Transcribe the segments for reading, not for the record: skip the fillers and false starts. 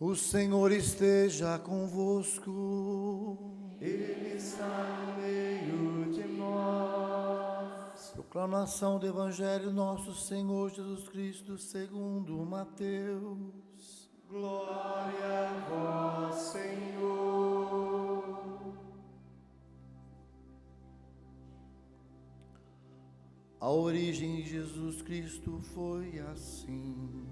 O Senhor esteja convosco. Ele está no meio de nós. Proclamação do Evangelho nosso Senhor Jesus Cristo segundo Mateus. Glória a vós, Senhor. A origem de Jesus Cristo foi assim.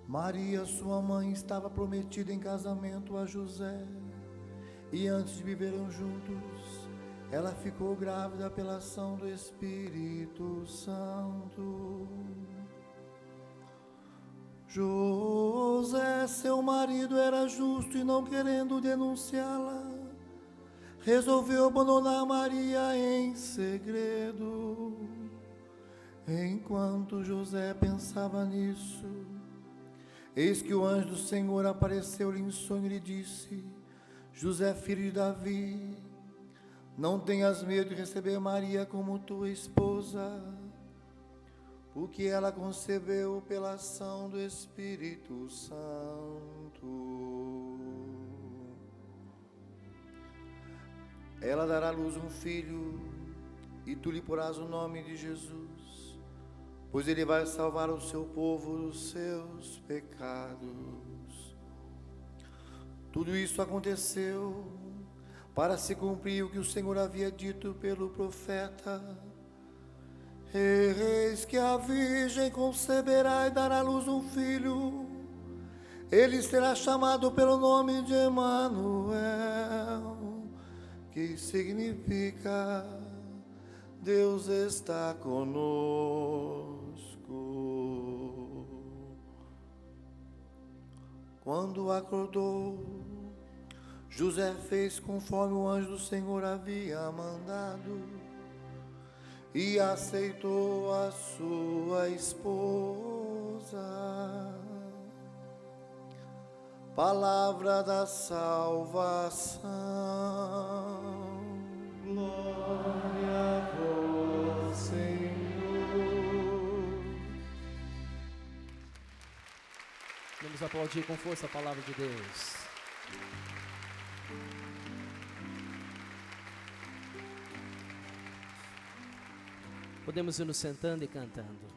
Maria, sua mãe, estava prometida em casamento a José, e antes de viverem juntos, ela ficou grávida pela ação do Espírito Santo. José, seu marido, era justo e, não querendo denunciá-la, resolveu abandonar Maria em segredo. Enquanto José pensava nisso, eis que o anjo do Senhor apareceu-lhe em sonho e lhe disse: José, filho de Davi, não tenhas medo de receber Maria como tua esposa, porque ela concebeu pela ação do Espírito Santo. Ela dará à luz um filho, e tu lhe porás o nome de Jesus, pois ele vai salvar o seu povo dos seus pecados. Tudo isso aconteceu para se cumprir o que o Senhor havia dito pelo profeta: eis que a virgem conceberá e dará à luz um filho, ele será chamado pelo nome de Emanuel, que significa Deus está conosco. Quando acordou, José fez conforme o anjo do Senhor havia mandado e aceitou a sua esposa. Palavra da salvação. Glória a vós, Senhor. Vamos aplaudir com força a palavra de Deus. Podemos ir nos sentando e cantando.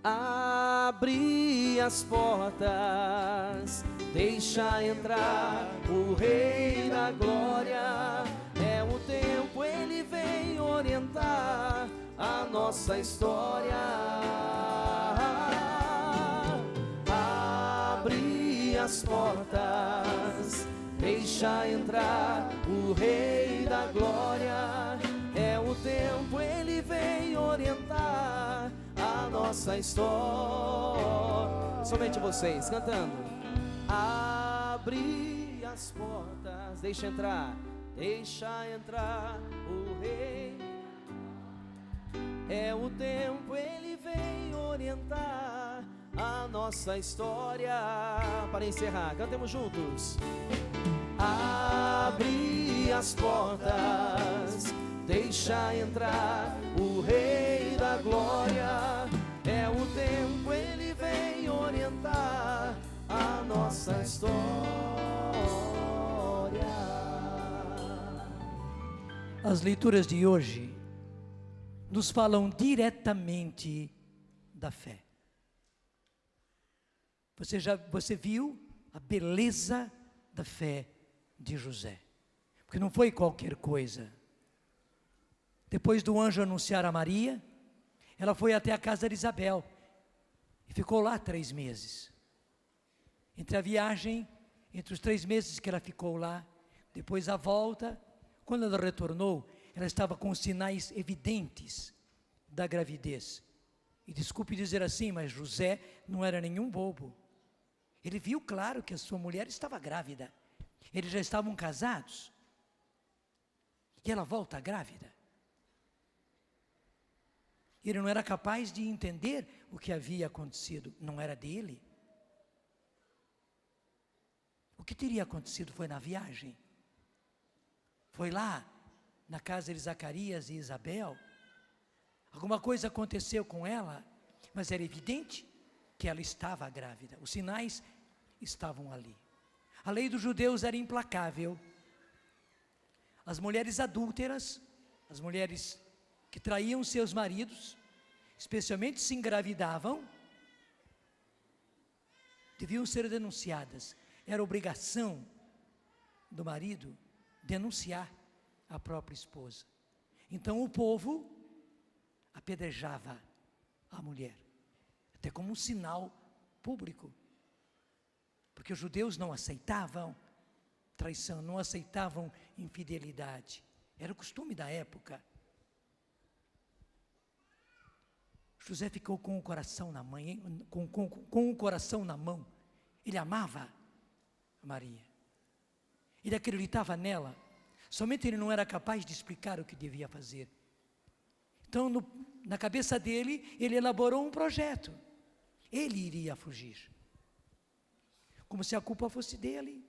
Abre as portas, deixa entrar o Rei da Glória. É o tempo, ele vem orientar a nossa história. Abre as portas, deixa entrar o Rei da Glória. É o tempo, ele vem orientar a nossa história. Somente vocês cantando. Abre as portas, deixa entrar o Rei. É o tempo, ele vem orientar a nossa história. Para encerrar, cantemos juntos. Abre as portas, deixa entrar o Rei da Glória. É o tempo, ele vem orientar a nossa história. As leituras de hoje nos falam diretamente da fé. Você viu a beleza da fé de José, porque não foi qualquer coisa. Depois do anjo anunciar a Maria, ela foi até a casa de Isabel e ficou lá 3 meses. Entre a viagem, entre os 3 meses que ela ficou lá, depois a volta, quando ela retornou, ela estava com sinais evidentes da gravidez. E desculpe dizer assim, mas José não era nenhum bobo. Ele viu claro que a sua mulher estava grávida. Eles já estavam casados. E ela volta grávida. Ele não era capaz de entender o que havia acontecido. Não era dele. O que teria acontecido foi na viagem. Foi lá, na casa de Zacarias e Isabel. Alguma coisa aconteceu com ela, mas era evidente que ela estava grávida. Os sinais estavam ali. A lei dos judeus era implacável. As mulheres adúlteras, as mulheres que traíam seus maridos, especialmente se engravidavam, deviam ser denunciadas. Era obrigação do marido denunciar a própria esposa. Então o povo apedrejava a mulher, até como um sinal público, porque os judeus não aceitavam traição, não aceitavam infidelidade, era o costume da época. José ficou com o coração na mão, com o coração na mão. Ele amava a Maria, ele acreditava nela, somente ele não era capaz de explicar o que devia fazer. Então, na cabeça dele, ele elaborou um projeto. Ele iria fugir, como se a culpa fosse dele.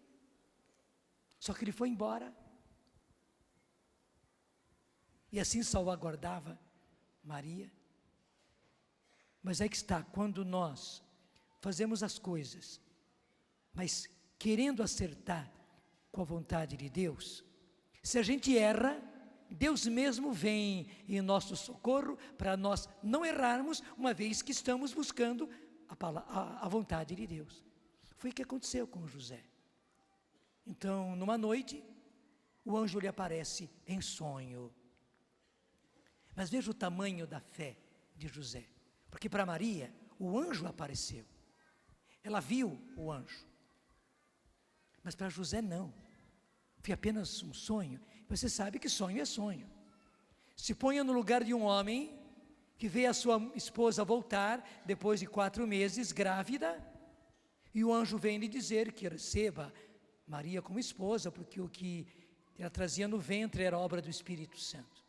Só que ele foi embora, e assim salvaguardava Maria. Mas aí que está, quando nós fazemos as coisas, mas querendo acertar com a vontade de Deus, se a gente erra, Deus mesmo vem em nosso socorro para nós não errarmos, uma vez que estamos buscando a vontade de Deus. Foi o que aconteceu com José. Então, numa noite, o anjo lhe aparece em sonho. Mas veja o tamanho da fé de José. Porque para Maria, o anjo apareceu. Ela viu o anjo. Mas para José não. Foi apenas um sonho. Você sabe que sonho é sonho. Se ponha no lugar de um homem que vê a sua esposa voltar depois de 4 meses grávida, e o anjo vem lhe dizer que receba Maria como esposa, porque o que ela trazia no ventre era obra do Espírito Santo.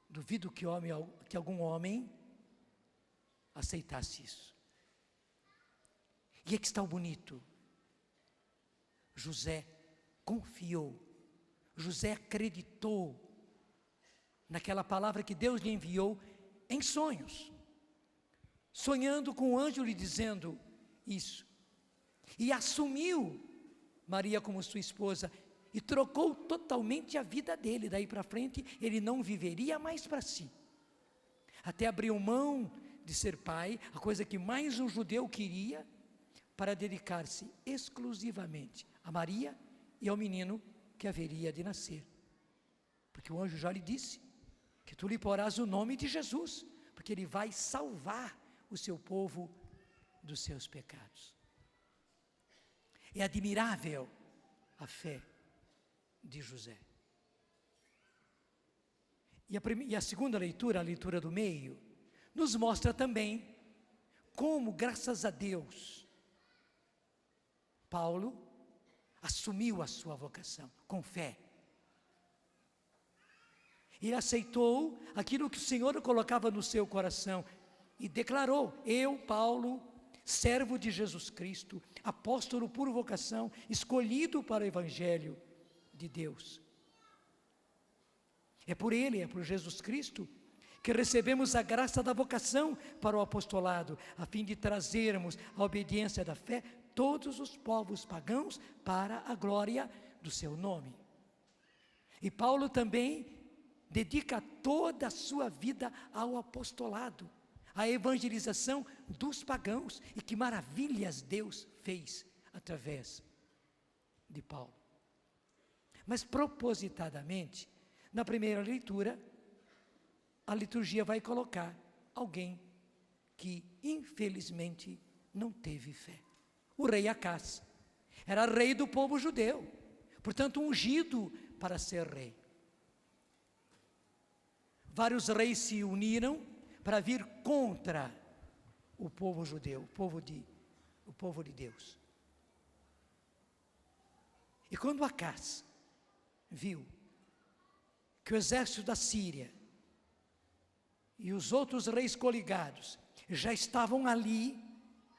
Duvido que algum homem aceitasse isso. E aqui está o bonito. José confiou, José acreditou naquela palavra que Deus lhe enviou em sonhos, sonhando com o anjo lhe dizendo isso, e assumiu Maria como sua esposa, e trocou totalmente a vida dele. Daí para frente ele não viveria mais para si, até abriu mão de ser pai, a coisa que mais um judeu queria, para dedicar-se exclusivamente a Maria e ao menino que haveria de nascer. Porque o anjo já lhe disse que tu lhe porás o nome de Jesus, porque ele vai salvar o seu povo dos seus pecados. É admirável a fé de José. E a segunda leitura, a leitura do meio, nos mostra também como, graças a Deus, Paulo assumiu a sua vocação com fé. Ele aceitou aquilo que o Senhor colocava no seu coração e declarou: eu, Paulo, servo de Jesus Cristo, apóstolo por vocação, escolhido para o Evangelho de Deus. É por Ele, é por Jesus Cristo, que recebemos a graça da vocação para o apostolado, a fim de trazermos a obediência da fé todos os povos pagãos para a glória do seu nome. E Paulo também dedica toda a sua vida ao apostolado, à evangelização dos pagãos, e que maravilhas Deus fez através de Paulo. Mas propositadamente, na primeira leitura, a liturgia vai colocar alguém que infelizmente não teve fé. O rei Acás era rei do povo judeu, portanto ungido para ser rei. Vários reis se uniram para vir contra o povo judeu, o povo de Deus. E quando Acás viu que o exército da Síria e os outros reis coligados já estavam ali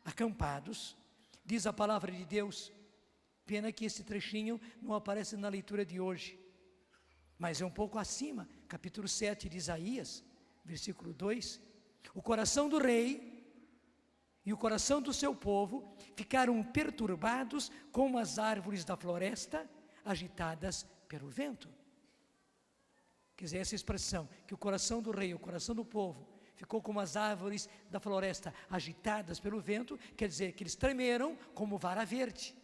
acampados, diz a palavra de Deus, pena que esse trechinho não aparece na leitura de hoje, mas é um pouco acima, capítulo 7 de Isaías, versículo 2, O coração do rei e o coração do seu povo ficaram perturbados como as árvores da floresta agitadas pelo vento. Quer dizer, essa expressão, que o coração do rei, o coração do povo, ficou como as árvores da floresta agitadas pelo vento, quer dizer que eles tremeram como vara verde.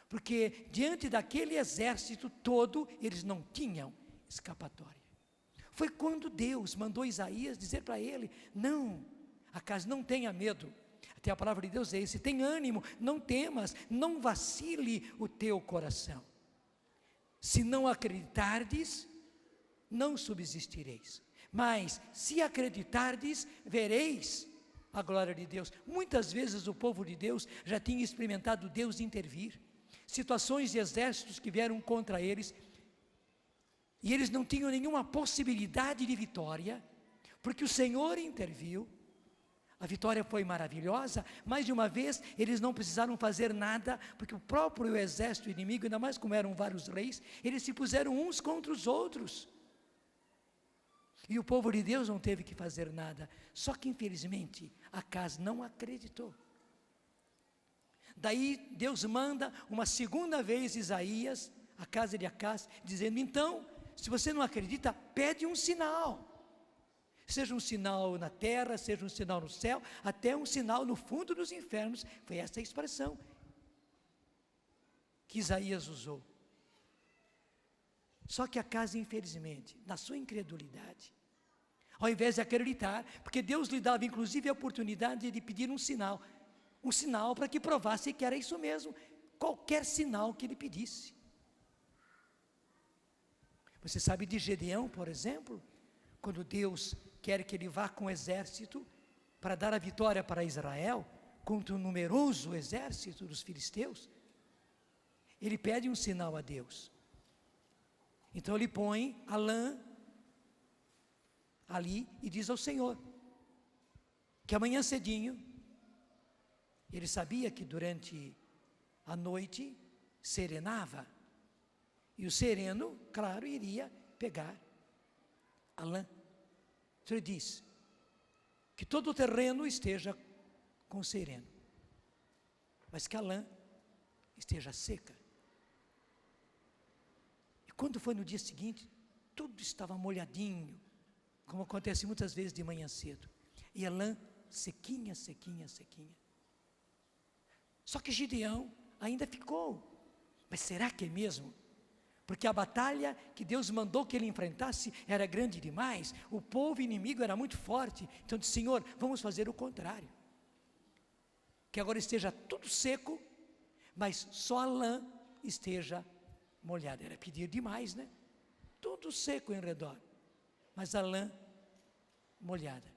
Porque diante daquele exército todo, eles não tinham escapatória. Foi quando Deus mandou Isaías dizer para ele: não, Acas, não tenha medo. Até a palavra de Deus é esse: tem ânimo, não temas, não vacile o teu coração. Se não acreditardes, não subsistireis. Mas se acreditardes, vereis a glória de Deus. Muitas vezes o povo de Deus já tinha experimentado Deus intervir. Situações de exércitos que vieram contra eles, e eles não tinham nenhuma possibilidade de vitória, porque o Senhor interviu. A vitória foi maravilhosa. Mais de uma vez eles não precisaram fazer nada, porque o próprio exército inimigo, ainda mais como eram vários reis, eles se puseram uns contra os outros, e o povo de Deus não teve que fazer nada. Só que infelizmente Acas não acreditou. Daí Deus manda uma segunda vez Isaías à casa de Acas, dizendo: então, se você não acredita, pede um sinal. Seja um sinal na terra, seja um sinal no céu, até um sinal no fundo dos infernos. Foi essa a expressão que Isaías usou. Só que Acas, infelizmente, na sua incredulidade, ao invés de acreditar, porque Deus lhe dava inclusive a oportunidade de pedir um sinal para que provasse que era isso mesmo, qualquer sinal que ele pedisse. Você sabe de Gedeão, por exemplo, quando Deus quer que ele vá com o exército para dar a vitória para Israel, contra um numeroso exército dos filisteus, ele pede um sinal a Deus. Então ele põe a lã ali e diz ao Senhor que amanhã cedinho, ele sabia que durante a noite serenava, e o sereno, claro, iria pegar a lã. Então ele diz que todo o terreno esteja com sereno, mas que a lã esteja seca. E quando foi no dia seguinte, tudo estava molhadinho, como acontece muitas vezes de manhã cedo, e a lã sequinha, sequinha, sequinha. Só que Gideão ainda ficou: mas será que é mesmo? Porque a batalha que Deus mandou que ele enfrentasse era grande demais, o povo inimigo era muito forte. Então disse: Senhor, vamos fazer o contrário, que agora esteja tudo seco, mas só a lã esteja molhada. Era pedir demais, né? Tudo seco em redor, mas a lã molhada.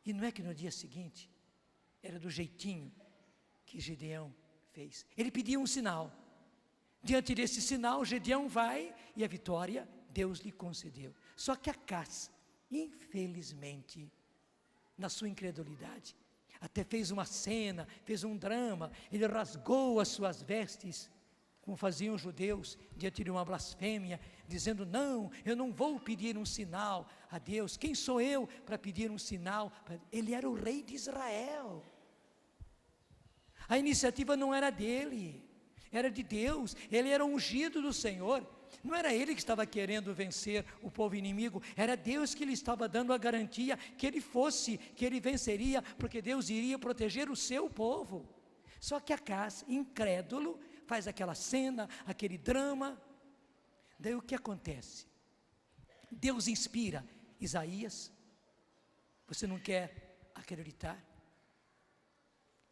E não é que no dia seguinte era do jeitinho que Gideão fez. Ele pediu um sinal. Diante desse sinal, Gideão vai, e a vitória Deus lhe concedeu. Só que Acas, infelizmente, na sua incredulidade, até fez uma cena, fez um drama. Ele rasgou as suas vestes, como faziam os judeus diante de uma blasfêmia, dizendo: não, eu não vou pedir um sinal a Deus. Quem sou eu para pedir um sinal? Ele era o rei de Israel. A iniciativa não era dele, era de Deus. Ele era ungido do Senhor. Não era ele que estava querendo vencer o povo inimigo, era Deus que lhe estava dando a garantia que ele venceria, porque Deus iria proteger o seu povo. Só que Acas, incrédulo, faz aquela cena, aquele drama. Daí o que acontece? Deus inspira Isaías: você não quer acreditar?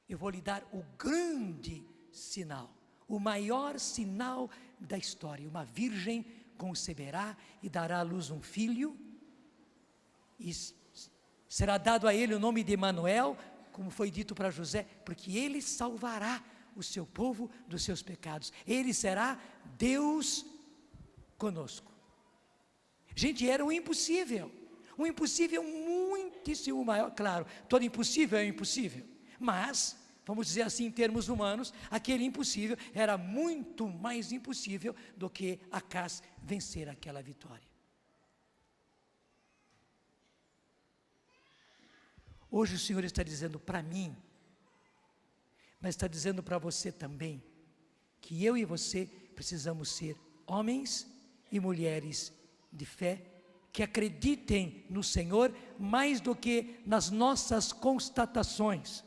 Eu vou lhe dar o grande sinal, o maior sinal da história. Uma virgem conceberá e dará à luz um filho, e será dado a ele o nome de Emanuel, como foi dito para José, porque ele salvará o seu povo dos seus pecados. Ele será Deus conosco. Gente, era um impossível muitíssimo maior. Claro, todo impossível é impossível, mas, vamos dizer assim em termos humanos, aquele impossível era muito mais impossível do que Acas vencer aquela vitória. Hoje o Senhor está dizendo para mim, mas está dizendo para você também, que eu e você precisamos ser homens e mulheres de fé, que acreditem no Senhor mais do que nas nossas constatações,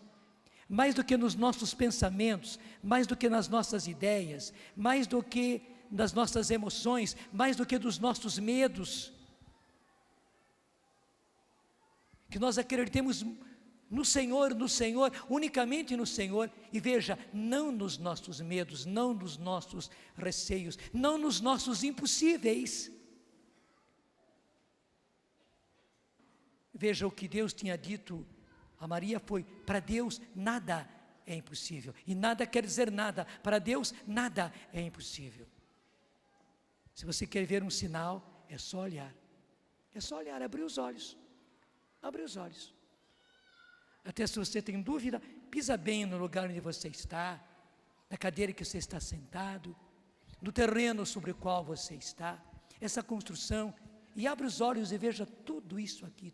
mais do que nos nossos pensamentos, mais do que nas nossas ideias, mais do que nas nossas emoções, mais do que dos nossos medos. Que nós acreditemos no Senhor, unicamente no Senhor, e veja, não nos nossos medos, não nos nossos receios, não nos nossos impossíveis. Veja o que Deus tinha dito a Maria foi: para Deus nada é impossível, e nada quer dizer nada, para Deus nada é impossível. Se você quer ver um sinal, é só olhar, abrir os olhos, até se você tem dúvida, pisa bem no lugar onde você está, na cadeira que você está sentado, no terreno sobre o qual você está, essa construção, e abra os olhos e veja tudo isso aqui.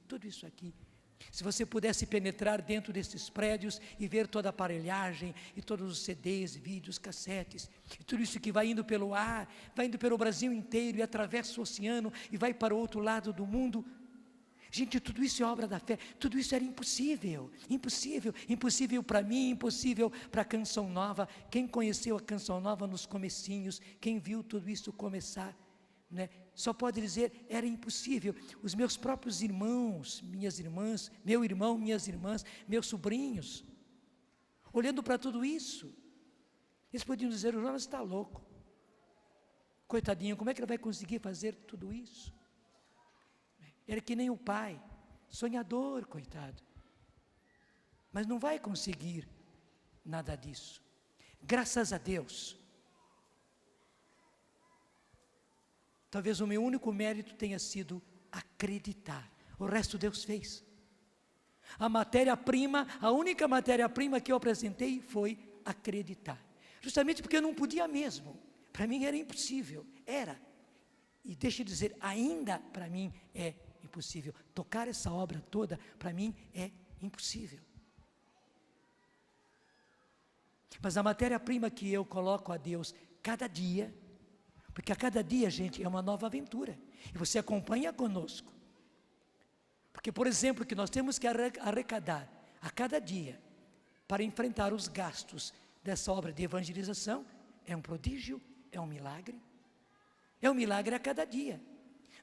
Se você pudesse penetrar dentro desses prédios e ver toda a aparelhagem, e todos os CDs, vídeos, cassetes, e tudo isso que vai indo pelo ar, vai indo pelo Brasil inteiro, e atravessa o oceano, e vai para o outro lado do mundo. Gente, tudo isso é obra da fé, tudo isso era impossível para mim, impossível para a Canção Nova. Quem conheceu a Canção Nova nos comecinhos, quem viu tudo isso começar, né? Só pode dizer, era impossível. Os meus próprios irmãos, minhas irmãs, meu irmão, minhas irmãs, meus sobrinhos, olhando para tudo isso, eles podiam dizer: o Jonas está louco, coitadinho, como é que ele vai conseguir fazer tudo isso? Era que nem o pai, sonhador, coitado, mas não vai conseguir nada disso. Graças a Deus, talvez o meu único mérito tenha sido acreditar. O resto Deus fez. A matéria-prima, a única matéria-prima que eu apresentei foi acreditar. Justamente porque eu não podia mesmo. Para mim era impossível. Era. E deixa eu dizer, ainda para mim é impossível. Tocar essa obra toda, para mim é impossível. Mas a matéria-prima que eu coloco a Deus cada dia, porque a cada dia, gente, é uma nova aventura, e você acompanha conosco, porque, por exemplo, que nós temos que arrecadar a cada dia, para enfrentar os gastos dessa obra de evangelização, é um prodígio, é um milagre a cada dia,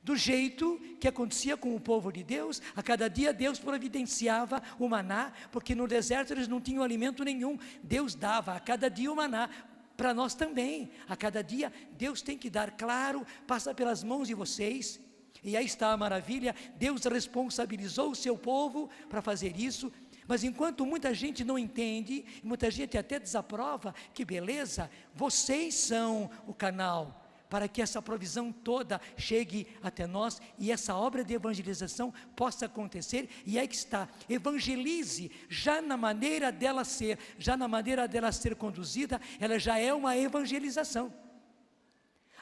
do jeito que acontecia com o povo de Deus. A cada dia Deus providenciava o maná, porque no deserto eles não tinham alimento nenhum, Deus dava a cada dia o maná, para nós também, a cada dia, Deus tem que dar, claro, passa pelas mãos de vocês, e aí está a maravilha, Deus responsabilizou o seu povo para fazer isso, mas enquanto muita gente não entende, muita gente até desaprova, que beleza, vocês são o canal, para que essa provisão toda chegue até nós, e essa obra de evangelização possa acontecer, e aí que está, evangelize, já na maneira dela ser conduzida, ela já é uma evangelização.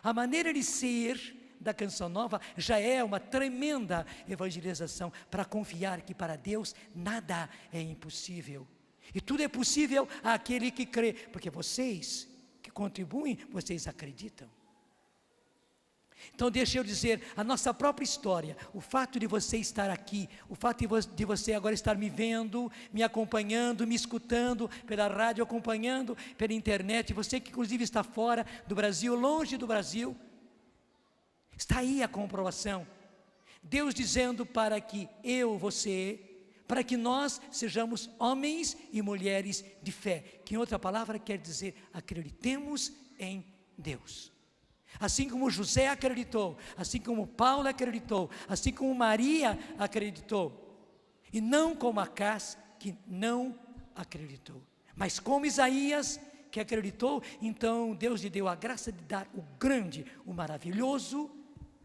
A maneira de ser da Canção Nova já é uma tremenda evangelização, para confiar que para Deus nada é impossível, e tudo é possível àquele que crê, porque vocês que contribuem, vocês acreditam. Então deixa eu dizer, a nossa própria história, o fato de você estar aqui, o fato de você agora estar me vendo, me acompanhando, me escutando pela rádio, acompanhando pela internet, você que inclusive está fora do Brasil, longe do Brasil, está aí a comprovação, Deus dizendo para que para que nós sejamos homens e mulheres de fé, que em outra palavra quer dizer, acreditemos em Deus. Assim como José acreditou, assim como Paulo acreditou, assim como Maria acreditou, e não como Acás, que não acreditou, mas como Isaías, que acreditou. Então Deus lhe deu a graça de dar o grande, o maravilhoso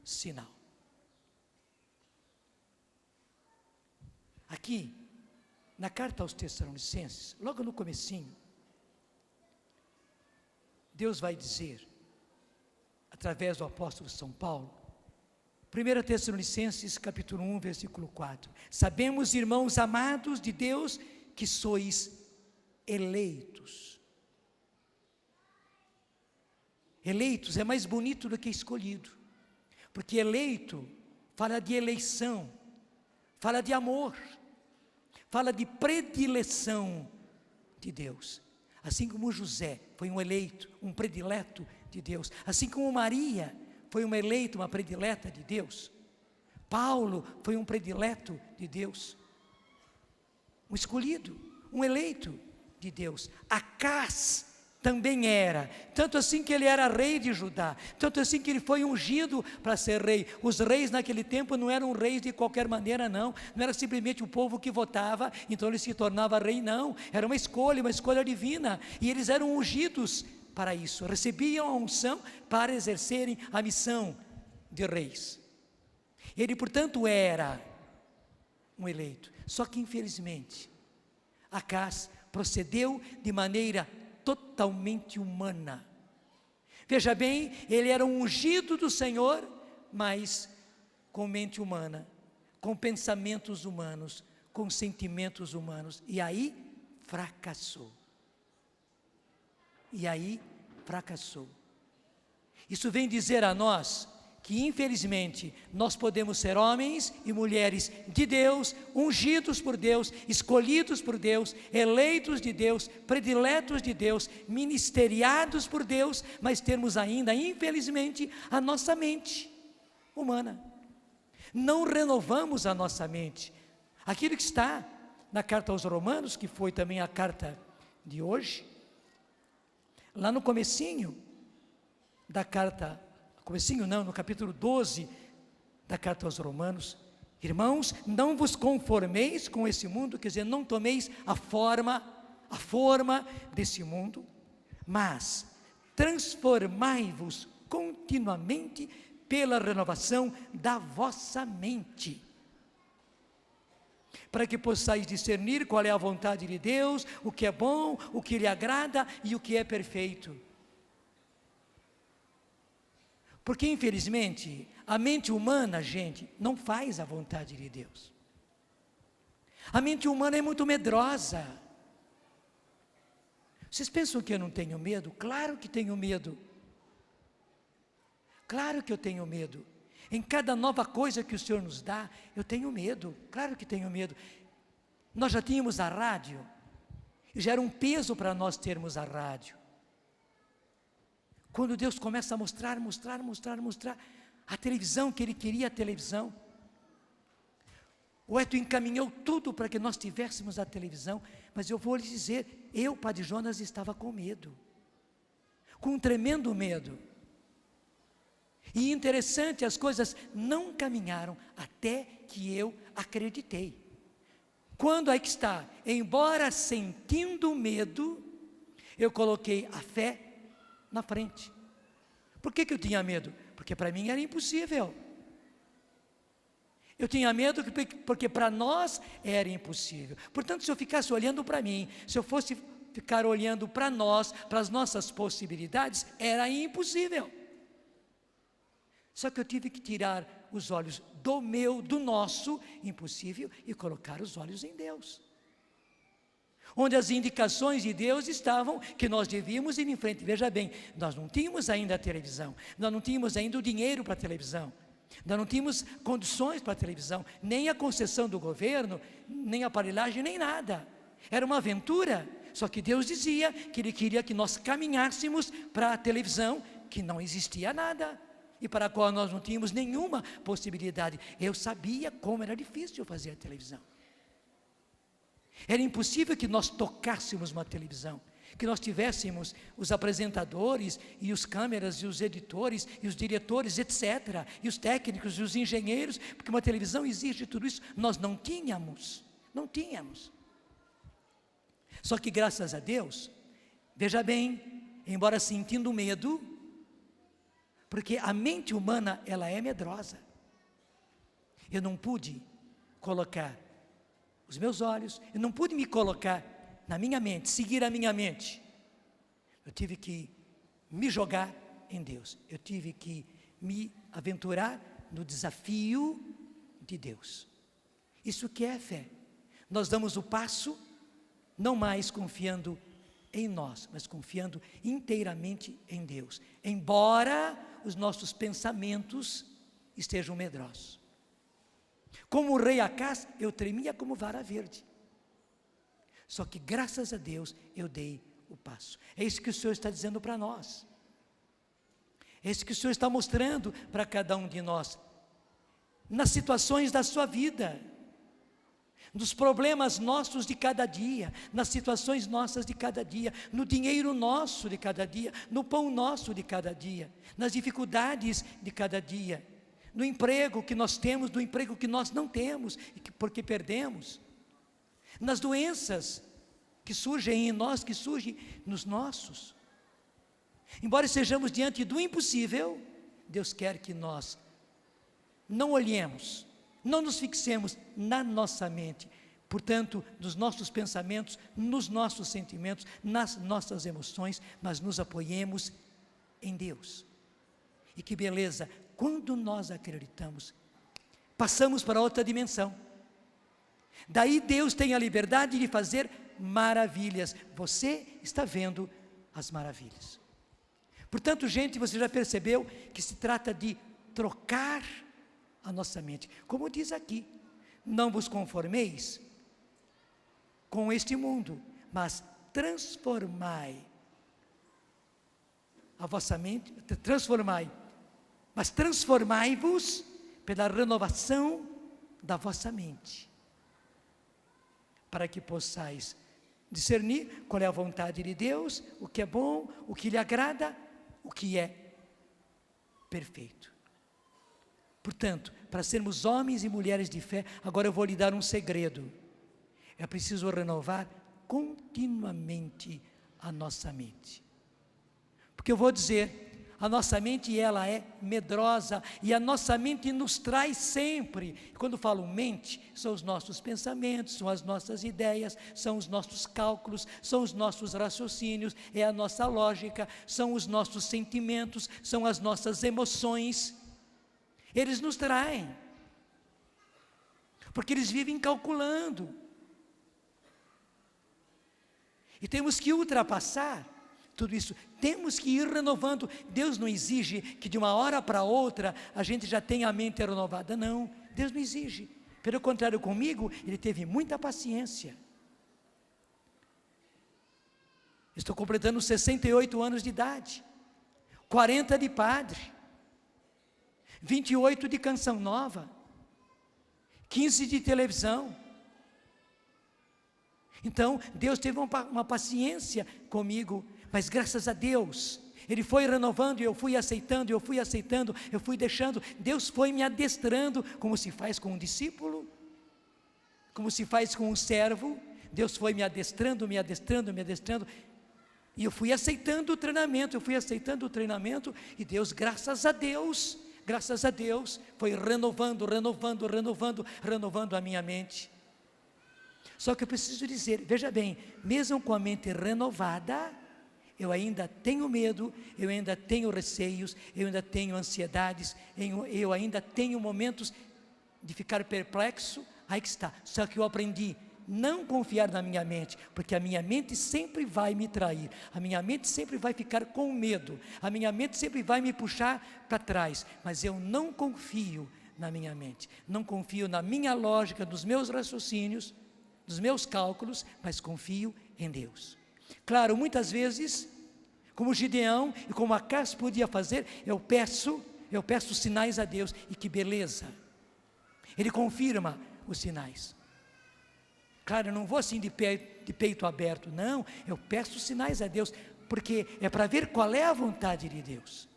sinal. Aqui, na carta aos Tessalonicenses, logo no comecinho, Deus vai dizer, através do apóstolo São Paulo, 1 Tessalonicenses capítulo 1, versículo 4. Sabemos, irmãos amados de Deus, que sois eleitos. Eleitos é mais bonito do que escolhido, porque eleito fala de eleição, fala de amor, fala de predileção de Deus. Assim como José foi um eleito, um predileto de Deus, assim como Maria foi uma eleita, uma predileta de Deus, Paulo foi um predileto de Deus, um escolhido, um eleito de Deus. Acás também era, tanto assim que ele era rei de Judá, tanto assim que ele foi ungido para ser rei. Os reis naquele tempo não eram reis de qualquer maneira, não era simplesmente o povo que votava, então ele se tornava rei, não, era uma escolha divina, e eles eram ungidos para isso, recebiam a unção para exercerem a missão de reis. Ele, portanto, era um eleito, só que infelizmente, Acás procedeu de maneira totalmente humana. Veja bem, ele era um ungido do Senhor, mas com mente humana, com pensamentos humanos, com sentimentos humanos, e aí fracassou. Isso vem dizer a nós que infelizmente nós podemos ser homens e mulheres de Deus, ungidos por Deus, escolhidos por Deus, eleitos de Deus, prediletos de Deus, ministeriados por Deus, mas termos ainda, infelizmente, a nossa mente humana. Não renovamos a nossa mente. Aquilo que está na carta aos Romanos, que foi também a carta de hoje, lá no comecinho da carta, no capítulo 12 da carta aos Romanos: irmãos, não vos conformeis com esse mundo, quer dizer, não tomeis a forma desse mundo, mas transformai-vos continuamente pela renovação da vossa mente, para que possais discernir qual é a vontade de Deus, o que é bom, o que lhe agrada e o que é perfeito. Porque infelizmente a mente humana, gente, não faz a vontade de Deus. A mente humana é muito medrosa. Vocês pensam que eu não tenho medo? Claro que tenho medo. Claro que eu tenho medo. Em cada nova coisa que o Senhor nos dá, eu tenho medo. Claro que tenho medo. Nós já tínhamos a rádio, e já era um peso para nós termos a rádio. Quando Deus começa a mostrar a televisão, que Ele queria a televisão, o Eto encaminhou tudo para que nós tivéssemos a televisão, mas eu vou lhes dizer, eu, Padre Jonas, estava com medo, com um tremendo medo. E interessante, as coisas não caminharam até que eu acreditei. Quando aí que está, embora sentindo medo, eu coloquei a fé na frente. Por que eu tinha medo? Porque para mim era impossível. Eu tinha medo porque para nós era impossível. Portanto, se eu ficasse olhando para mim, se eu fosse ficar olhando para nós, para as nossas possibilidades, era impossível. Só que eu tive que tirar os olhos do nosso impossível e colocar os olhos em Deus, onde as indicações de Deus estavam que nós devíamos ir em frente. Veja bem, nós não tínhamos ainda a televisão, nós não tínhamos ainda o dinheiro para a televisão, nós não tínhamos condições para a televisão, nem a concessão do governo, nem a aparelhagem, nem nada. Era uma aventura, só que Deus dizia que Ele queria que nós caminhássemos para a televisão, que não existia nada, e para a qual nós não tínhamos nenhuma possibilidade. Eu sabia como era difícil fazer a televisão. Era impossível que nós tocássemos uma televisão, que nós tivéssemos os apresentadores e os câmeras e os editores e os diretores, etc., e os técnicos e os engenheiros, porque uma televisão exige tudo isso. Nós não tínhamos. Só que graças a Deus, veja bem, embora sentindo medo, porque a mente humana, ela é medrosa, eu não pude colocar os meus olhos, eu não pude me colocar na minha mente, seguir a minha mente. Eu tive que me jogar em Deus, eu tive que me aventurar no desafio de Deus. Isso que é fé. Nós damos o passo, não mais confiando em nós, mas confiando inteiramente em Deus, embora os nossos pensamentos estejam medrosos. Como o rei Acás, eu tremia como vara verde. Só que graças a Deus eu dei o passo. É isso que o Senhor está dizendo para nós. É isso que o Senhor está mostrando para cada um de nós. Nas situações da sua vida, nos problemas nossos de cada dia, nas situações nossas de cada dia, no dinheiro nosso de cada dia, no pão nosso de cada dia, nas dificuldades de cada dia, no emprego que nós temos, do emprego que nós não temos, porque perdemos, nas doenças que surgem em nós, que surgem nos nossos. Embora estejamos diante do impossível, Deus quer que nós não olhemos, não nos fixemos na nossa mente, portanto, nos nossos pensamentos, nos nossos sentimentos, nas nossas emoções, mas nos apoiemos em Deus. E que beleza, quando nós acreditamos, passamos para outra dimensão. Daí Deus tem a liberdade de fazer maravilhas. Você está vendo as maravilhas. Portanto, gente, você já percebeu que se trata de trocar a nossa mente. Como diz aqui, não vos conformeis com este mundo, mas transformai a vossa mente, transformai-vos pela renovação da vossa mente, para que possais discernir qual é a vontade de Deus, o que é bom, o que lhe agrada, o que é perfeito. Portanto, para sermos homens e mulheres de fé, agora eu vou lhe dar um segredo. É preciso renovar continuamente a nossa mente. Porque eu vou dizer, a nossa mente ela é medrosa, e a nossa mente nos traz sempre, quando falo mente, são os nossos pensamentos, são as nossas ideias, são os nossos cálculos, são os nossos raciocínios, é a nossa lógica, são os nossos sentimentos, são as nossas emoções. Eles nos traem, porque eles vivem calculando, e temos que ultrapassar tudo isso, temos que ir renovando. Deus não exige que de uma hora para outra a gente já tenha a mente renovada, não, Deus não exige, pelo contrário, comigo Ele teve muita paciência. Estou completando 68 anos de idade, 40 de padre, 28 de canção nova, 15 de televisão. Então, Deus teve uma paciência comigo, mas graças a Deus, Ele foi renovando, e eu fui aceitando, eu fui deixando, Deus foi me adestrando, como se faz com um discípulo, como se faz com um servo. Deus foi me adestrando, e eu fui aceitando o treinamento, e Deus, graças a Deus, foi renovando a minha mente. Só que eu preciso dizer, veja bem, mesmo com a mente renovada, eu ainda tenho medo, eu ainda tenho receios, eu ainda tenho ansiedades, eu ainda tenho momentos de ficar perplexo. Aí que está, só que eu aprendi não confiar na minha mente, porque a minha mente sempre vai me trair, a minha mente sempre vai ficar com medo, a minha mente sempre vai me puxar para trás, mas eu não confio na minha mente, não confio na minha lógica, nos meus raciocínios, nos meus cálculos, mas confio em Deus. Claro, muitas vezes, como Gideão e como Acás podia fazer, eu peço sinais a Deus, e que beleza, Ele confirma os sinais. Claro, eu não vou assim de peito aberto, não, eu peço sinais a Deus, porque é para ver qual é a vontade de Deus,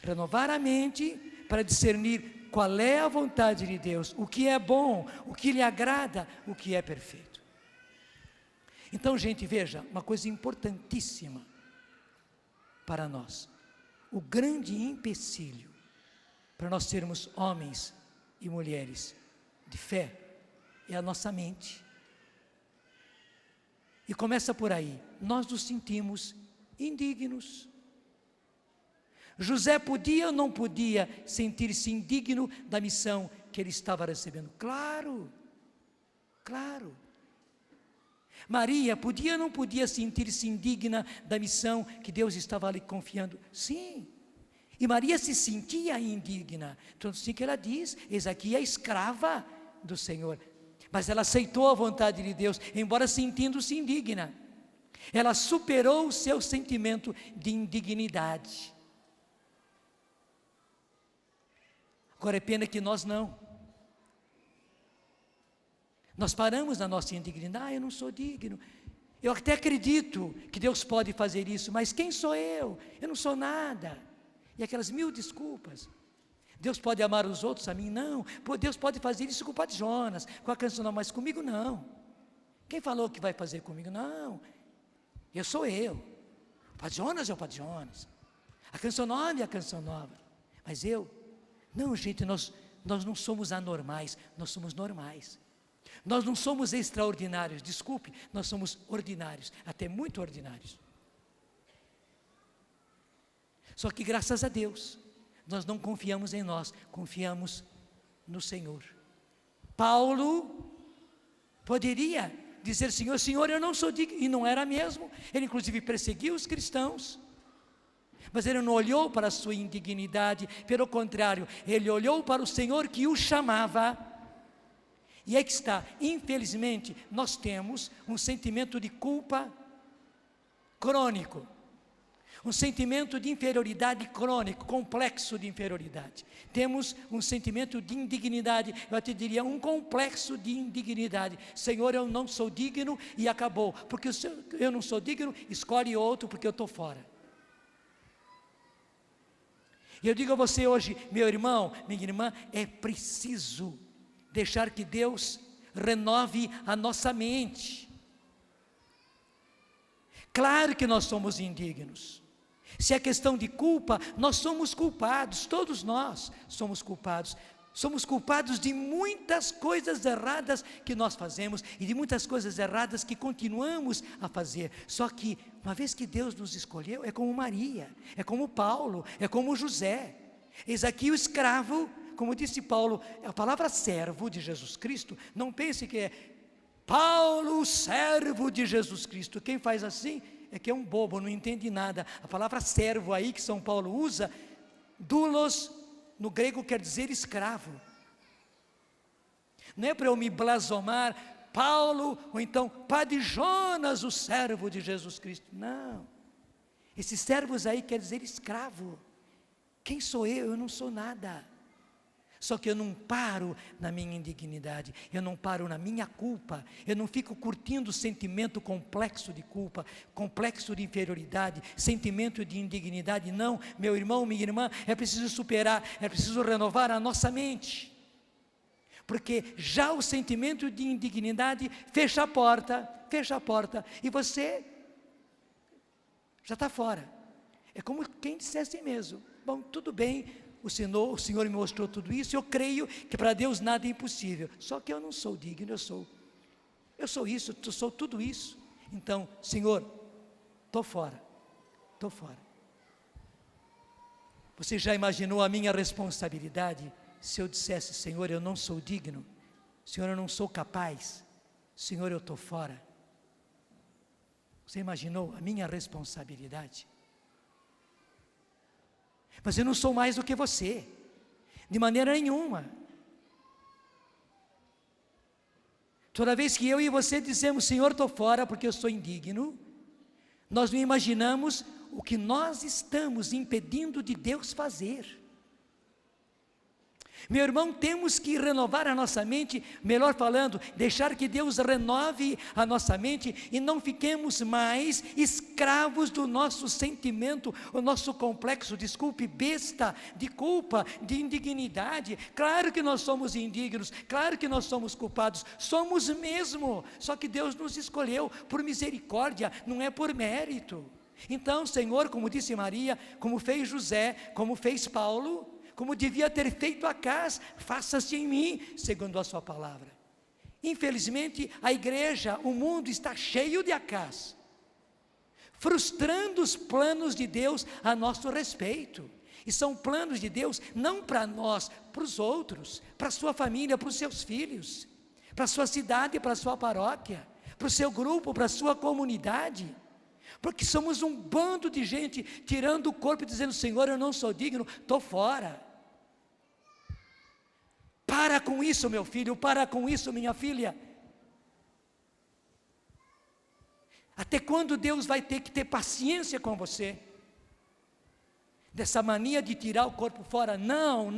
renovar a mente para discernir qual é a vontade de Deus, o que é bom, o que lhe agrada, o que é perfeito. Então, gente, veja, uma coisa importantíssima para nós, o grande empecilho para nós sermos homens e mulheres de fé é a nossa mente. E começa por aí, nós nos sentimos indignos, José podia ou não podia sentir-se indigno da missão que ele estava recebendo? Claro, claro. Maria podia ou não podia sentir-se indigna da missão que Deus estava lhe confiando? Sim. E Maria se sentia indigna. Tanto assim que ela diz: eis aqui a escrava do Senhor. Mas ela aceitou a vontade de Deus, embora sentindo-se indigna. Ela superou o seu sentimento de indignidade. Agora é pena que nós não. Nós paramos na nossa indignidade. Eu não sou digno. Eu até acredito que Deus pode fazer isso, mas quem sou eu? Eu não sou nada. E aquelas 1000 desculpas. Deus pode amar os outros, a mim não. Pô, Deus pode fazer isso com o Padre Jonas, com a canção não, mas comigo não. Quem falou que vai fazer comigo? Não. Eu sou eu. O Padre Jonas é o Padre Jonas. A canção nova é a canção nova. Mas eu? Não, gente, nós não somos anormais, nós somos normais. Nós não somos extraordinários, desculpe, nós somos ordinários, até muito ordinários. Só que graças a Deus, nós não confiamos em nós, confiamos no Senhor. Paulo poderia dizer: Senhor, eu não sou digno, e não era mesmo. Ele inclusive perseguiu os cristãos, mas ele não olhou para a sua indignidade, pelo contrário, ele olhou para o Senhor que o chamava. E é que está, infelizmente, nós temos um sentimento de culpa crônico, um sentimento de inferioridade crônico, complexo de inferioridade. Temos um sentimento de indignidade, eu até diria um complexo de indignidade. Senhor, eu não sou digno e acabou, porque eu não sou digno, escolhe outro porque eu estou fora. E eu digo a você hoje, meu irmão, minha irmã, é preciso deixar que Deus renove a nossa mente. Claro que nós somos indignos. Se é questão de culpa, nós somos culpados, todos nós somos culpados. Somos culpados de muitas coisas erradas que nós fazemos e de muitas coisas erradas que continuamos a fazer. Só que, uma vez que Deus nos escolheu, é como Maria, é como Paulo, é como José. Eis aqui o escravo, como disse Paulo, a palavra servo de Jesus Cristo, não pense que é Paulo, servo de Jesus Cristo. Quem faz assim é que é um bobo, não entende nada. A palavra servo aí que São Paulo usa, doulos, no grego quer dizer escravo. Não é para eu me blasomar, Paulo, ou então Padre Jonas, o servo de Jesus Cristo. Não. Esses servos aí quer dizer escravo. Quem sou eu? Eu não sou nada. Só que eu não paro na minha indignidade, eu não paro na minha culpa, eu não fico curtindo o sentimento complexo de culpa, complexo de inferioridade, sentimento de indignidade. Não, meu irmão, minha irmã, é preciso superar, é preciso renovar a nossa mente, porque já o sentimento de indignidade fecha a porta, e você já está fora. É como quem dissesse mesmo: bom, tudo bem, o Senhor me mostrou tudo isso, eu creio que para Deus nada é impossível, só que eu não sou digno, eu sou isso, eu sou tudo isso. Então, Senhor, estou fora. Você já imaginou a minha responsabilidade se eu dissesse: Senhor, eu não sou digno, Senhor, eu não sou capaz, Senhor, eu estou fora? Você imaginou a minha responsabilidade? Mas eu não sou mais do que você, de maneira nenhuma. Toda vez que eu e você dizemos: Senhor, estou fora porque eu sou indigno, nós não imaginamos o que nós estamos impedindo de Deus fazer. Meu irmão, temos que renovar a nossa mente, melhor falando, deixar que Deus renove a nossa mente e não fiquemos mais escravos do nosso sentimento, o nosso complexo, desculpe, besta, de culpa, de indignidade. Claro que nós somos indignos, claro que nós somos culpados, somos mesmo, só que Deus nos escolheu por misericórdia, não é por mérito. Então, Senhor, como disse Maria, como fez José, como fez Paulo, como devia ter feito Acás, faça-se em mim, segundo a sua palavra. Infelizmente, a igreja, o mundo está cheio de Acás, frustrando os planos de Deus a nosso respeito. E são planos de Deus, não para nós, para os outros, para a sua família, para os seus filhos, para a sua cidade, para a sua paróquia, para o seu grupo, para a sua comunidade. Porque somos um bando de gente tirando o corpo e dizendo: Senhor, eu não sou digno, estou fora. Para com isso, meu filho, para com isso, minha filha. Até quando Deus vai ter que ter paciência com você? Dessa mania de tirar o corpo fora? Não,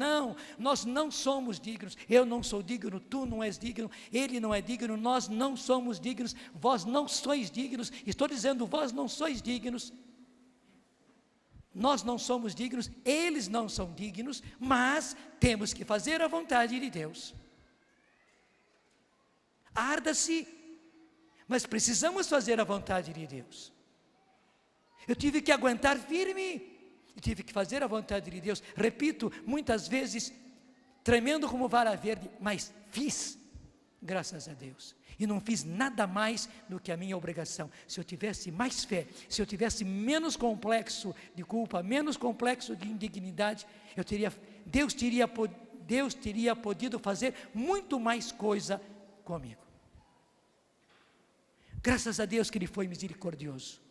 nós não somos dignos. Eu não sou digno, tu não és digno, ele não é digno, nós não somos dignos, vós não sois dignos. Estou dizendo, vós não sois dignos. Nós não somos dignos, eles não são dignos, mas temos que fazer a vontade de Deus. Arda-se, mas precisamos fazer a vontade de Deus. Eu tive que aguentar firme, eu tive que fazer a vontade de Deus. Repito, muitas vezes, tremendo como vara verde, mas fiz, graças a Deus. E não fiz nada mais do que a minha obrigação. Se eu tivesse mais fé, se eu tivesse menos complexo de culpa, menos complexo de indignidade, Deus teria podido fazer muito mais coisa comigo. Graças a Deus que Ele foi misericordioso.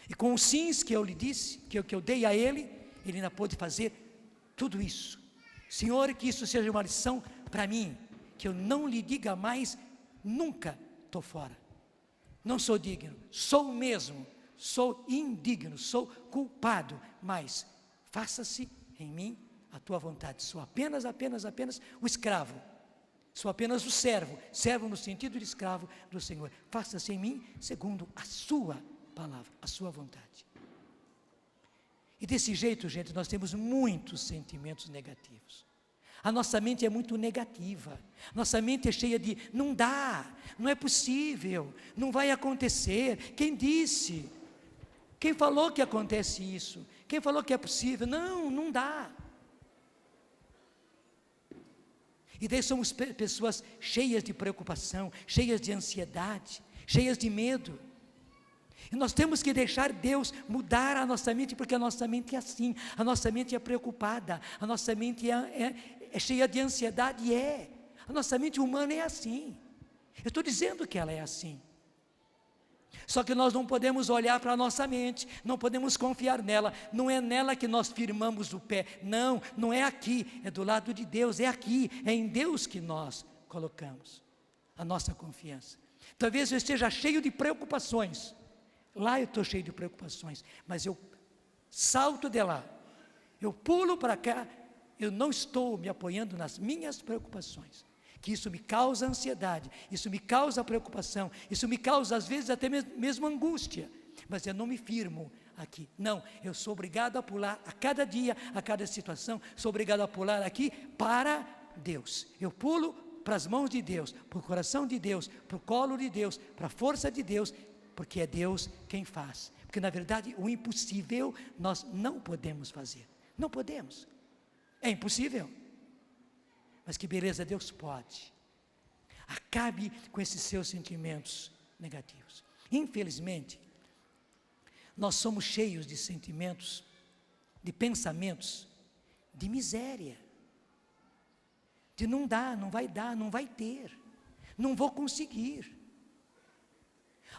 E com os sims que eu lhe disse, que eu dei a Ele, Ele ainda pôde fazer tudo isso. Senhor, que isso seja uma lição para mim, que eu não lhe diga mais, nunca estou fora. Não sou digno, sou mesmo, sou indigno, sou culpado, mas faça-se em mim a tua vontade. Sou apenas o escravo. Sou apenas o servo no sentido de escravo do Senhor. Faça-se em mim segundo a sua palavra, a sua vontade. E desse jeito, gente, nós temos muitos sentimentos negativos. A nossa mente é muito negativa. Nossa mente é cheia de não dá, não é possível, não vai acontecer. Quem disse? Quem falou que acontece isso? Quem falou que é possível? Não dá. E daí somos pessoas cheias de preocupação, cheias de ansiedade, cheias de medo. E nós temos que deixar Deus mudar a nossa mente, porque a nossa mente é assim, a nossa mente é preocupada, a nossa mente é cheia de ansiedade, a nossa mente humana é assim. Eu estou dizendo que ela é assim. Só que nós não podemos olhar para a nossa mente, não podemos confiar nela, não é nela que nós firmamos o pé, não é aqui, é do lado de Deus, é aqui, é em Deus que nós colocamos a nossa confiança. Talvez eu esteja cheio de preocupações, lá eu estou cheio de preocupações, mas eu salto de lá, eu pulo para cá, eu não estou me apoiando nas minhas preocupações, que isso me causa ansiedade, isso me causa preocupação, isso me causa às vezes até mesmo angústia, mas eu não me firmo aqui, não, eu sou obrigado a pular a cada dia, a cada situação, sou obrigado a pular aqui para Deus, eu pulo para as mãos de Deus, para o coração de Deus, para o colo de Deus, para a força de Deus, porque é Deus quem faz, porque na verdade o impossível nós não podemos fazer, não podemos, é impossível. Mas que beleza, Deus pode. Acabe com esses seus sentimentos negativos. Infelizmente, nós somos cheios de sentimentos, de pensamentos, de miséria. De não dá, não vai dar, não vai ter, não vou conseguir.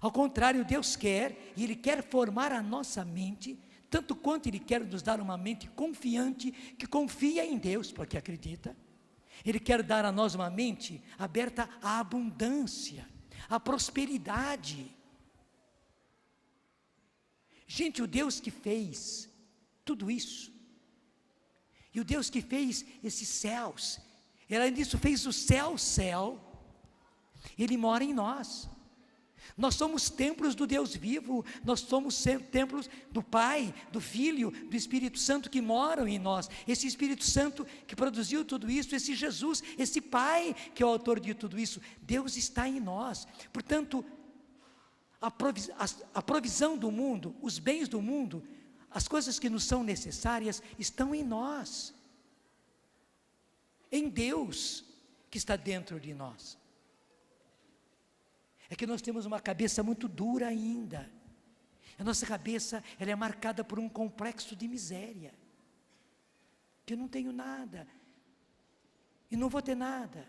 Ao contrário, Deus quer, e Ele quer formar a nossa mente, tanto quanto Ele quer nos dar uma mente confiante, que confia em Deus, porque acredita. Ele quer dar a nós uma mente aberta à abundância, à prosperidade. Gente, o Deus que fez tudo isso, e o Deus que fez esses céus, Ele além disso fez o céu, Ele mora em nós. Nós somos templos do Deus vivo, nós somos templos do Pai, do Filho, do Espírito Santo que moram em nós. Esse Espírito Santo que produziu tudo isso, esse Jesus, esse Pai que é o autor de tudo isso, Deus está em nós. Portanto, a provisão do mundo, os bens do mundo, as coisas que nos são necessárias estão em nós, em Deus que está dentro de nós. É que nós temos uma cabeça muito dura ainda, A nossa cabeça, ela é marcada por um complexo de miséria. Que eu não tenho nada, e não vou ter nada,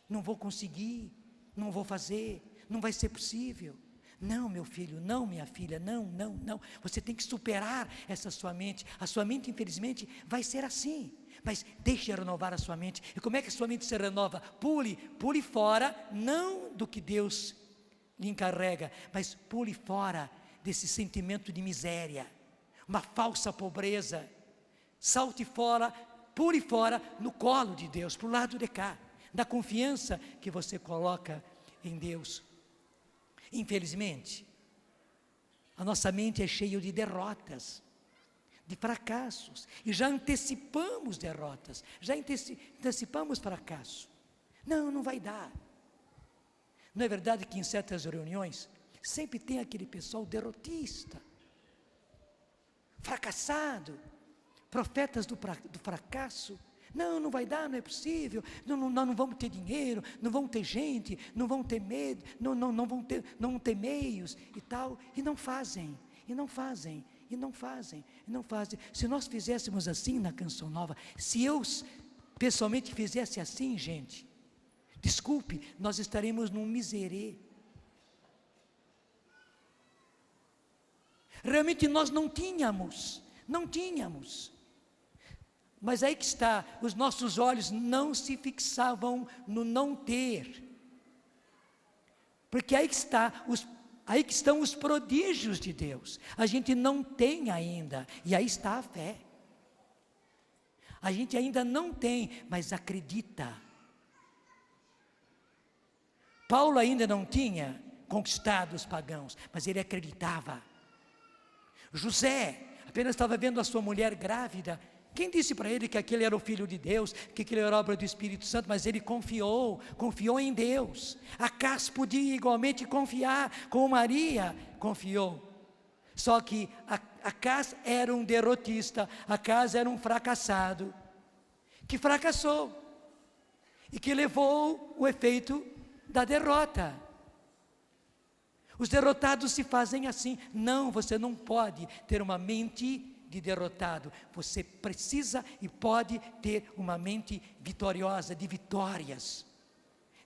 não vou conseguir, não vou fazer, não vai ser possível. Não, meu filho, não, minha filha, não, não, não. Você tem que superar essa sua mente. A sua mente, infelizmente, vai ser assim. Mas deixe renovar a sua mente. E como é que a sua mente se renova? Pule fora, não do que Deus lhe encarrega, mas pule fora desse sentimento de miséria, uma falsa pobreza. Salte fora, pule fora no colo de Deus, para o lado de cá, da confiança que você coloca em Deus. Infelizmente, a nossa mente é cheia de derrotas, de fracassos, e já antecipamos derrotas, já antecipamos fracasso. Não vai dar. Não é verdade que em certas reuniões, sempre tem aquele pessoal derrotista, fracassado, profetas do fracasso. Não vai dar, não é possível, nós não vamos ter dinheiro, não vamos ter gente, não vamos ter medo, não vão ter meios e tal, e não fazem. Se nós fizéssemos assim na Canção Nova, se eu pessoalmente fizesse assim, gente, desculpe, nós estaremos num miserê. Realmente nós não tínhamos. Mas aí que está, os nossos olhos não se fixavam no não ter, porque aí que estão os prodígios de Deus. A gente não tem ainda, e aí está a fé. A gente ainda não tem, mas acredita. Paulo ainda não tinha conquistado os pagãos, mas ele acreditava. José apenas estava vendo a sua mulher grávida. Quem disse para ele que aquele era o Filho de Deus, que aquele era obra do Espírito Santo? Mas ele confiou em Deus. Acas podia igualmente confiar, como Maria confiou. Só que Acas era um derrotista, Acas era um fracassado, que fracassou, e que levou o efeito da derrota. Os derrotados se fazem assim. Não, você não pode ter uma mente de derrotado. Você precisa e pode ter uma mente vitoriosa, de vitórias.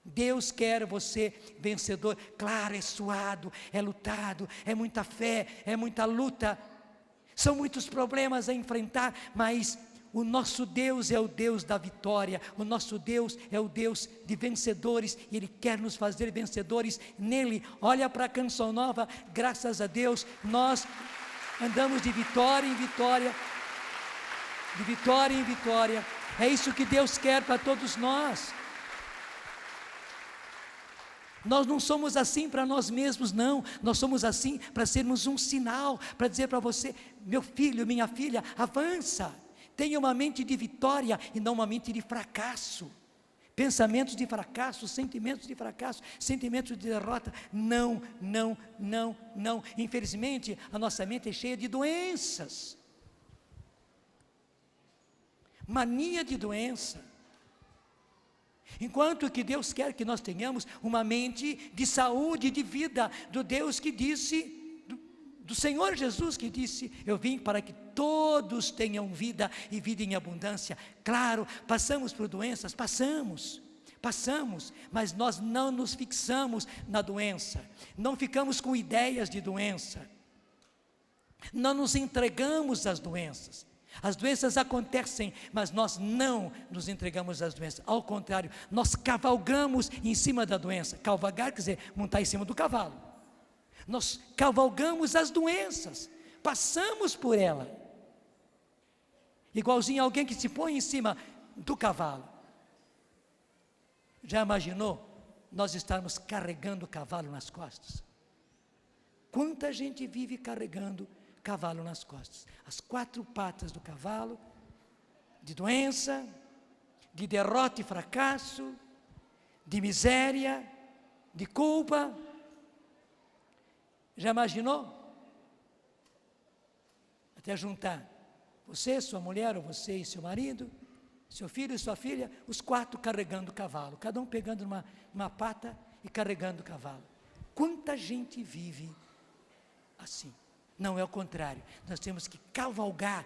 Deus quer você vencedor. Claro, é suado, é lutado, é muita fé, é muita luta, são muitos problemas a enfrentar, mas o nosso Deus é o Deus da vitória, o nosso Deus é o Deus de vencedores, e Ele quer nos fazer vencedores nele. Olha para a Canção Nova, graças a Deus, nós andamos de vitória em vitória, de vitória em vitória. É isso que Deus quer para todos nós. Nós não somos assim para nós mesmos, não. Nós somos assim para sermos um sinal, para dizer para você: meu filho, minha filha, avança. Tenha uma mente de vitória e não uma mente de fracasso. Pensamentos de fracasso, sentimentos de fracasso, sentimentos de derrota. Não. Infelizmente, a nossa mente é cheia de doenças. Mania de doença. Enquanto que Deus quer que nós tenhamos uma mente de saúde, de vida, do Deus que disse, do Senhor Jesus que disse: eu vim para que todos tenham vida e vida em abundância. Claro, passamos por doenças, passamos, mas nós não nos fixamos na doença, não ficamos com ideias de doença, não nos entregamos às doenças. As doenças acontecem, mas nós não nos entregamos às doenças. Ao contrário, nós cavalgamos em cima da doença. Cavalgar quer dizer montar em cima do cavalo. Nós cavalgamos as doenças, passamos por ela, igualzinho a alguém que se põe em cima do cavalo. Já imaginou nós estarmos carregando o cavalo nas costas? Quanta gente vive carregando cavalo nas costas, as quatro patas do cavalo, de doença, de derrota e fracasso, de miséria, de culpa. Já imaginou? Até juntar você, sua mulher, ou você e seu marido, seu filho e sua filha, os quatro carregando o cavalo, cada um pegando uma pata e carregando o cavalo. Quanta gente vive assim. Não é o contrário. Nós temos que cavalgar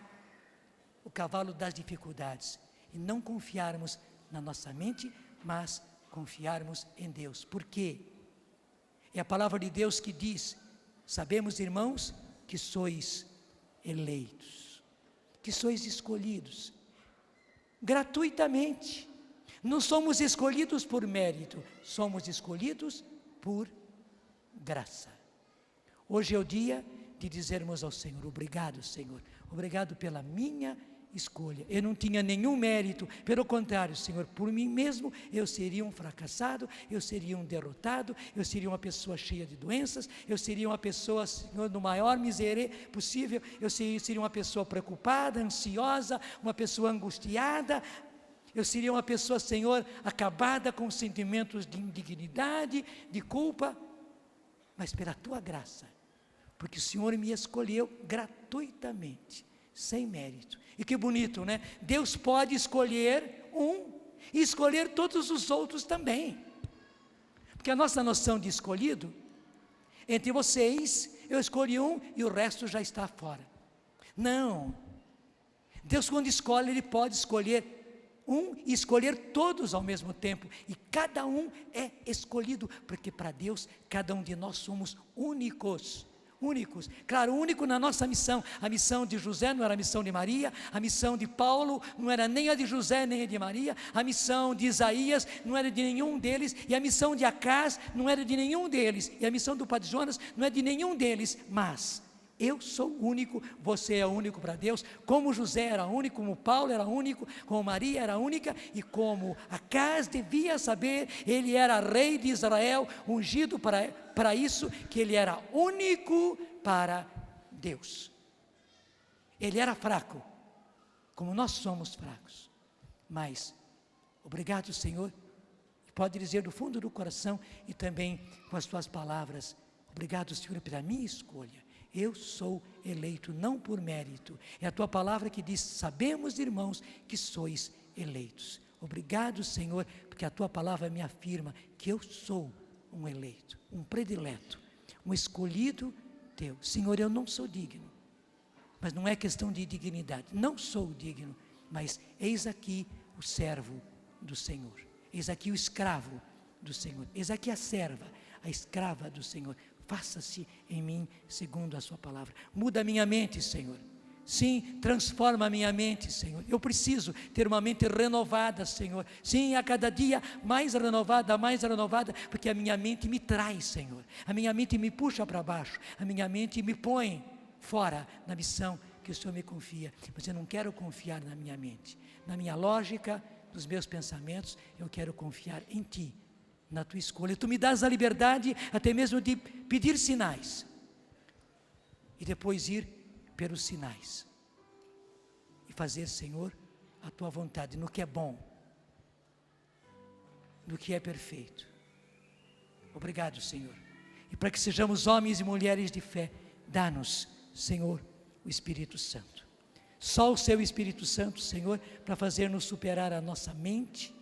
o cavalo das dificuldades e não confiarmos na nossa mente, mas confiarmos em Deus. Por quê? É a palavra de Deus que diz: sabemos, irmãos, que sois eleitos, que sois escolhidos gratuitamente. Não somos escolhidos por mérito, somos escolhidos por graça. Hoje é o dia de dizermos ao Senhor: obrigado, Senhor, obrigado pela minha escolha. Eu não tinha nenhum mérito, pelo contrário, Senhor, por mim mesmo eu seria um fracassado, eu seria um derrotado, eu seria uma pessoa cheia de doenças, eu seria uma pessoa, Senhor, no maior miséria possível, eu seria uma pessoa preocupada, ansiosa, uma pessoa angustiada, eu seria uma pessoa, Senhor, acabada com sentimentos de indignidade, de culpa, mas pela Tua graça, porque o Senhor me escolheu gratuitamente, sem mérito. E que bonito, né? Deus pode escolher um e escolher todos os outros também. Porque a nossa noção de escolhido, entre vocês, eu escolhi um e o resto já está fora. Não. Deus, quando escolhe, Ele pode escolher um e escolher todos ao mesmo tempo. E cada um é escolhido, porque para Deus, cada um de nós somos únicos. Únicos, claro, único na nossa missão. A missão de José não era a missão de Maria, a missão de Paulo não era nem a de José nem a de Maria, a missão de Isaías não era de nenhum deles, e a missão de Acás não era de nenhum deles, e a missão do Padre Jonas não é de nenhum deles, mas eu sou único, você é único para Deus, como José era único, como Paulo era único, como Maria era única, e como Acás devia saber, ele era rei de Israel, ungido para isso, que ele era único para Deus. Ele era fraco, como nós somos fracos, mas obrigado, Senhor, pode dizer do fundo do coração e também com as tuas palavras: obrigado, Senhor, pela minha escolha. Eu sou eleito não por mérito, é a tua palavra que diz: sabemos, irmãos, que sois eleitos. Obrigado, Senhor, porque a tua palavra me afirma que eu sou um eleito, um predileto, um escolhido teu. Senhor, eu não sou digno, mas não é questão de dignidade, não sou digno, mas eis aqui o servo do Senhor, eis aqui o escravo do Senhor, eis aqui a serva, a escrava do Senhor. Faça-se em mim segundo a sua palavra. Muda a minha mente, Senhor. Sim, transforma a minha mente, Senhor. Eu preciso ter uma mente renovada, Senhor. Sim, a cada dia mais renovada, porque a minha mente me traz, Senhor. A minha mente me puxa para baixo. A minha mente me põe fora na missão que o Senhor me confia. Mas eu não quero confiar na minha mente, na minha lógica, nos meus pensamentos. Eu quero confiar em Ti, na Tua escolha. Tu me dás a liberdade até mesmo de pedir sinais e depois ir pelos sinais e fazer, Senhor, a Tua vontade no que é bom, no que é perfeito. Obrigado, Senhor. E para que sejamos homens e mulheres de fé, dá-nos, Senhor, o Espírito Santo. Só o Seu Espírito Santo, Senhor, para fazer-nos superar a nossa mente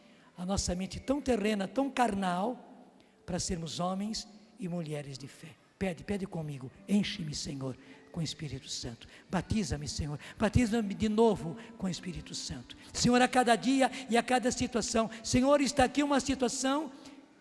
tão terrena, tão carnal, para sermos homens e mulheres de fé. Pede comigo: enche-me, Senhor, com o Espírito Santo. Batiza-me, Senhor, batiza-me de novo com o Espírito Santo. Senhor, a cada dia e a cada situação, Senhor, está aqui uma situação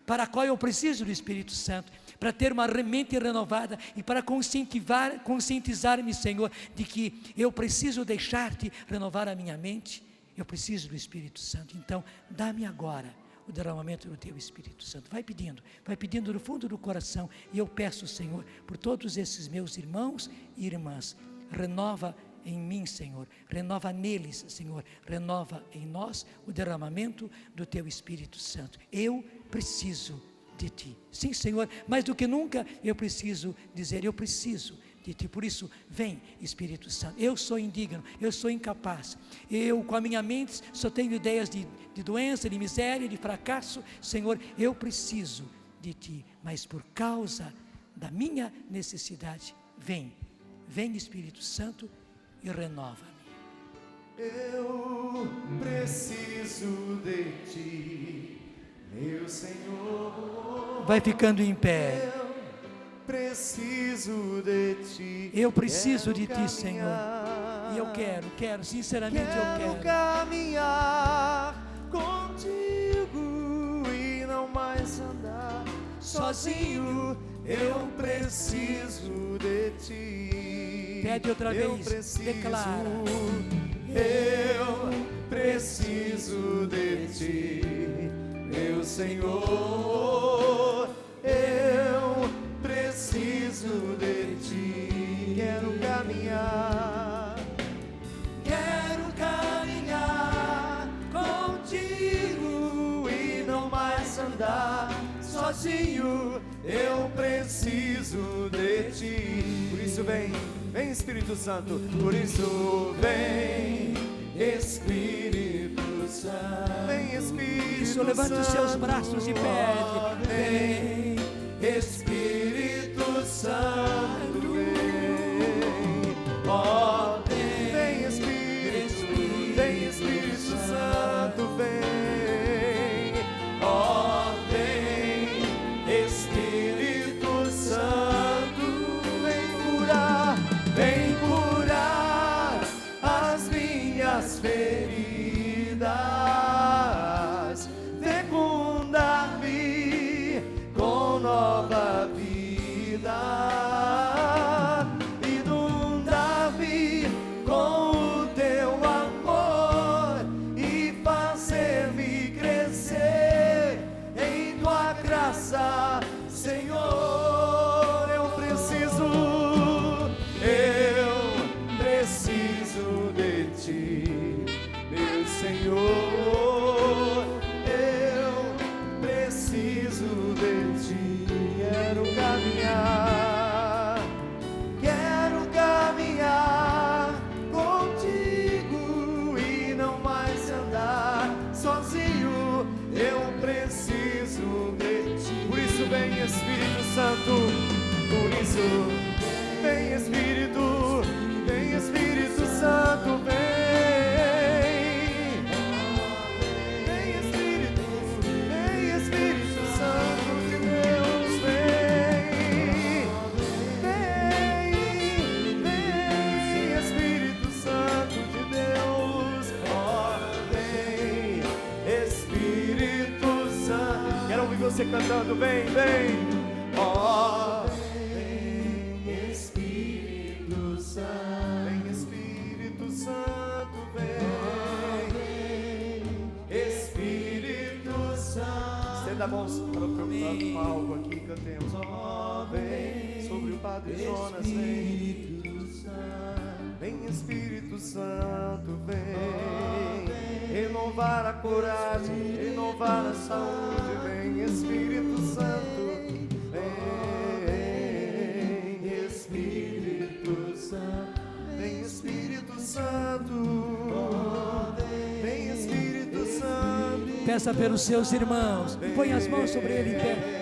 para a qual eu preciso do Espírito Santo, para ter uma mente renovada e para conscientizar-me, Senhor, de que eu preciso deixar-te renovar a minha mente. Eu preciso do Espírito Santo. Então, dá-me agora o derramamento do Teu Espírito Santo. Vai pedindo do fundo do coração. E eu peço, Senhor, por todos esses meus irmãos e irmãs, renova em mim, Senhor, renova neles, Senhor, renova em nós o derramamento do Teu Espírito Santo. Eu preciso de Ti. Sim, Senhor, mais do que nunca eu preciso dizer: eu preciso de Ti. Por isso, vem, Espírito Santo. Eu sou indigno, eu sou incapaz, eu com a minha mente só tenho ideias de doença, de miséria, de fracasso. Senhor, eu preciso de Ti, mas por causa da minha necessidade, vem Espírito Santo e renova-me. Eu preciso de Ti, meu Senhor. Vai ficando em pé. Eu preciso preciso de ti. Eu preciso de Quero ti, Senhor. caminhar. E eu quero, sinceramente eu Quero quero. caminhar contigo e não mais andar sozinho. Eu preciso de ti. Pede outra Eu vez, preciso, declara. Eu preciso de ti, meu Senhor. Eu preciso de ti. Quero caminhar. Quero caminhar contigo e não mais andar sozinho. Eu preciso de ti. Por isso vem, vem Espírito Santo. Por isso vem Espírito Santo. Vem Espírito Isso, levante os seus braços e pede. Vem Espírito Santo. Vem, ó, vem Espírito, vem Espírito Santo, vem, ó, vem Espírito Santo, vem curar as minhas feridas, fecundar-me com nova vida. Senhor, eu preciso de ti, meu Senhor, eu preciso de ti. Quero caminhar contigo e não mais andar sozinho. Eu preciso de ti. Por isso vem Espírito Santo, por isso vem Espírito Santo, vem Espírito Santo de Deus, vem Espírito Santo de Deus, ó, vem Espírito Santo. Quero ouvir você cantando, vem, ó, vem Espírito Santo, vem Espírito Santo, vem Espírito Santo. Estenda a mão para o palco aqui, cantemos, ó, vem sobre o Padre Jonas, vem Espírito Santo, vem renovar a coragem, renovar a saúde, vem Espírito Santo, vem Espírito Santo, vem Espírito Santo, vem Espírito Santo. Peça pelos seus irmãos, põe as mãos sobre ele e pede.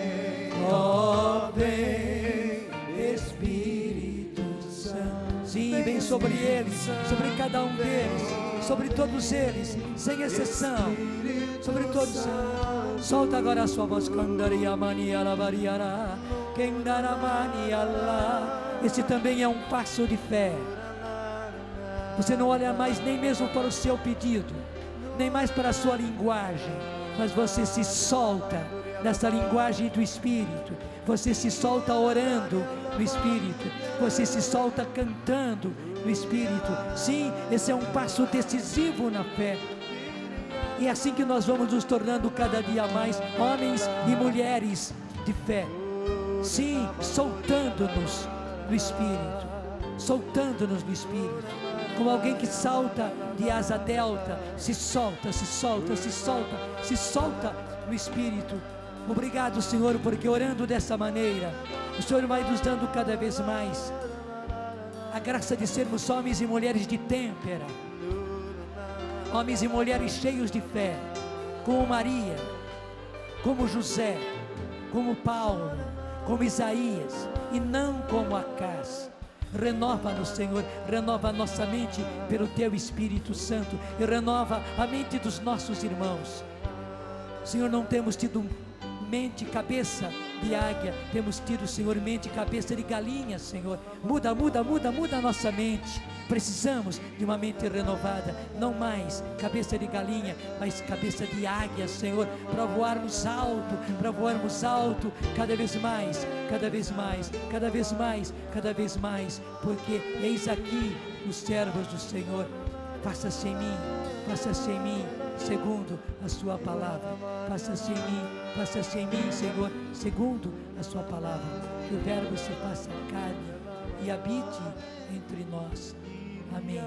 Ó, vem Espírito Santo. Sim, vem sobre eles, sobre cada um deles, sobre todos eles, sem exceção, sobre todos. Solta agora a sua voz. Esse também é um passo de fé. Você não olha mais nem mesmo para o seu pedido, nem mais para a sua linguagem, mas você se solta nessa linguagem do Espírito. Você se solta orando no Espírito. Você se solta cantando no Espírito. Sim, esse é um passo decisivo na fé. E é assim que nós vamos nos tornando cada dia mais homens e mulheres de fé. Sim, soltando-nos no Espírito. Soltando-nos no Espírito. Como alguém que salta de asa delta, se solta, se solta, se solta, se solta no Espírito. Obrigado, Senhor, porque orando dessa maneira, o Senhor vai nos dando cada vez mais a graça de sermos homens e mulheres de têmpera, homens e mulheres cheios de fé, como Maria, como José, como Paulo, como Isaías, e não como Acás. Renova-nos, Senhor, renova a nossa mente pelo Teu Espírito Santo, e renova a mente dos nossos irmãos. Senhor, não temos tido mente, cabeça de águia, temos tido, Senhor, mente e cabeça de galinha, Senhor. Muda a nossa mente. Precisamos de uma mente renovada, não mais cabeça de galinha, mas cabeça de águia, Senhor, para voarmos alto, cada vez mais, porque eis aqui os servos do Senhor. Faça-se em mim, segundo a sua palavra. Faça-se em mim, Senhor, segundo a sua palavra. Que o Verbo se faça carne e habite entre nós. Amém.